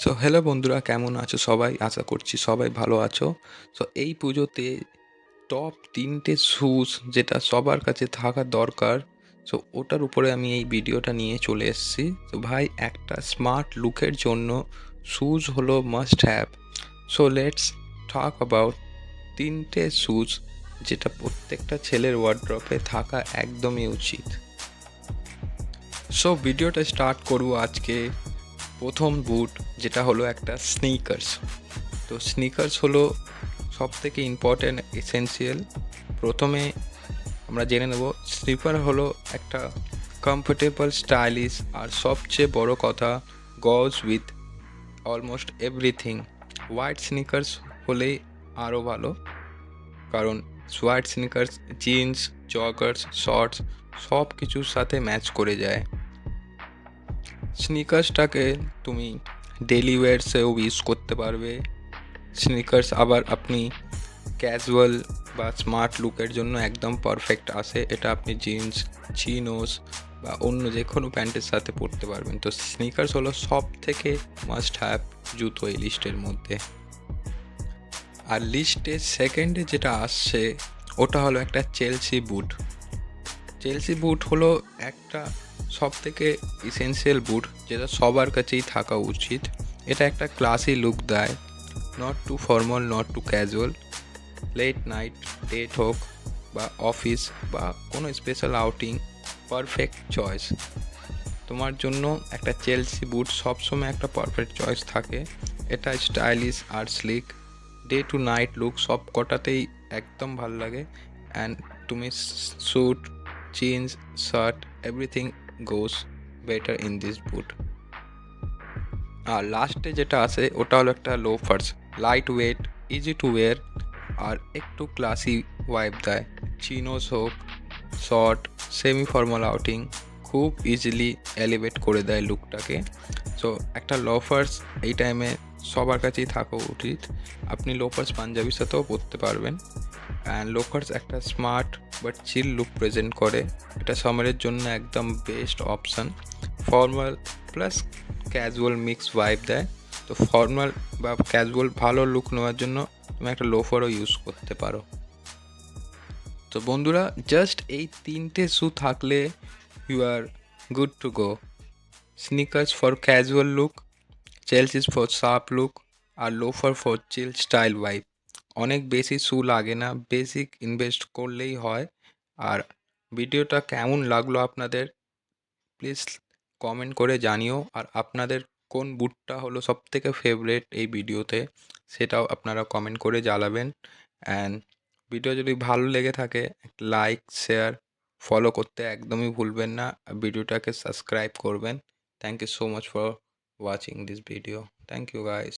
So hello বন্ধুরা, কেমন আছো সবাই? আশা করছি সবাই ভালো আছো। সো এই পুজোতে টপ ৩ টে শুজ যেটা সবার কাছে থাকা দরকার, সো ওটার উপরে আমি এই ভিডিওটা নিয়ে চলে এসেছি। তো ভাই, একটা স্মার্ট লুকের জন্য শুজ হলো must have. So let's talk about ৩ টে শুজ যেটা প্রত্যেকটা ছেলের ওয়ারড্রপে থাকা একদমই উচিত। সো ভিডিওটা স্টার্ট করবো আজকে প্রথম বুট, যেটা হলো একটা স্নিকার্স। তো স্নিকার্স হলো সবথেকে ইম্পর্ট্যান্ট এসেনশিয়াল। প্রথমে আমরা জেনে নেব স্লিপার হলো একটা কমফোর্টেবল, স্টাইলিশ আর সবচেয়ে বড় কথা goes with almost everything. White sneakers হলেই আরও ভালো, কারণ white sneakers jeans, joggers, shorts সব কিছুর সাথে ম্যাচ করে যায়। স্নিকার্সটাকে তুমি ডেলি ওয়্যারসেও ইউজ করতে পারবে। স্নিকার্স আবার আপনি ক্যাজুয়াল বা স্মার্ট লুকের জন্য একদম পারফেক্ট আসে। এটা আপনি জিন্স, চিনোস বা অন্য যে কোনো প্যান্টের সাথে পরতে পারবেন। তো স্নিকার্স হলো সব থেকে মাস্ট হ্যাভ জুতো এই লিস্টের মধ্যে। আর লিস্টে সেকেন্ডে যেটা আসছে ওটা হলো একটা চেলসি বুট। চেলসি বুট হলো একটা সব থেকে ইসেনশিয়াল বুট যেটা সবার কাছেই থাকা উচিত। এটা একটা ক্লাসি লুক দেয়, not too formal, not too casual. Late night, date হোক বা অফিস বা কোনো স্পেশাল আউটিং, পারফেক্ট চয়েস। তোমার জন্য একটা চেলসি বুট সবসময় একটা পারফেক্ট চয়েস থাকে। এটা স্টাইলিশ আর slick, day to night look সব কটাতেই একদম ভাল লাগে। অ্যান্ড তুমি suit, jeans, shirt everything goes better in this boot. আর লাস্টে যেটা আছে ওটা হলো একটা loafers, light weight, easy to wear আর একটু ক্লাসি ভাইব দেয়। চিনোস হোক, শর্ট, সেমি ফর্মাল আউটিং খুব ইজিলি এলিভেট করে দেয় লুকটাকে। সো একটা লোফার্স এই টাইমে সবার কাছেই থাকা উচিত। আপনি লোফার্স পাঞ্জাবির সাথেও পরতে পারবেন। অ্যান্ড লোফার্স একটা smart but chill look present করে। এটা সামারের জন্য একদম best option. Formal plus casual mix vibe দেয়। তো ফর্মাল বা ক্যাজুয়াল ভালো লুক নেওয়ার জন্য তুমি একটা লোফারও ইউজ করতে পারো। তো বন্ধুরা, জাস্ট এই 3টে শু থাকলে you are good to go. Sneakers for casual look, Chelseas for sharp look আর loafer for chill style vibe. অনেক বেশি শু লাগে না, বেসিক ইনভেস্ট করলেই হয়। আর ভিডিওটা কেমন লাগলো আপনাদের, প্লিজ কমেন্ট করে জানিও। আর আপনাদের কোন বুটটা হলো সবথেকে ফেভারিট এই ভিডিওতে, সেটাও আপনারা কমেন্ট করে জানাবেন। অ্যান্ড ভিডিও যদি ভালো লেগে থাকে লাইক, শেয়ার, ফলো করতে একদমই ভুলবেন না। আর ভিডিওটাকে সাবস্ক্রাইব করবেন। Thank you so much for watching this video. Thank you guys.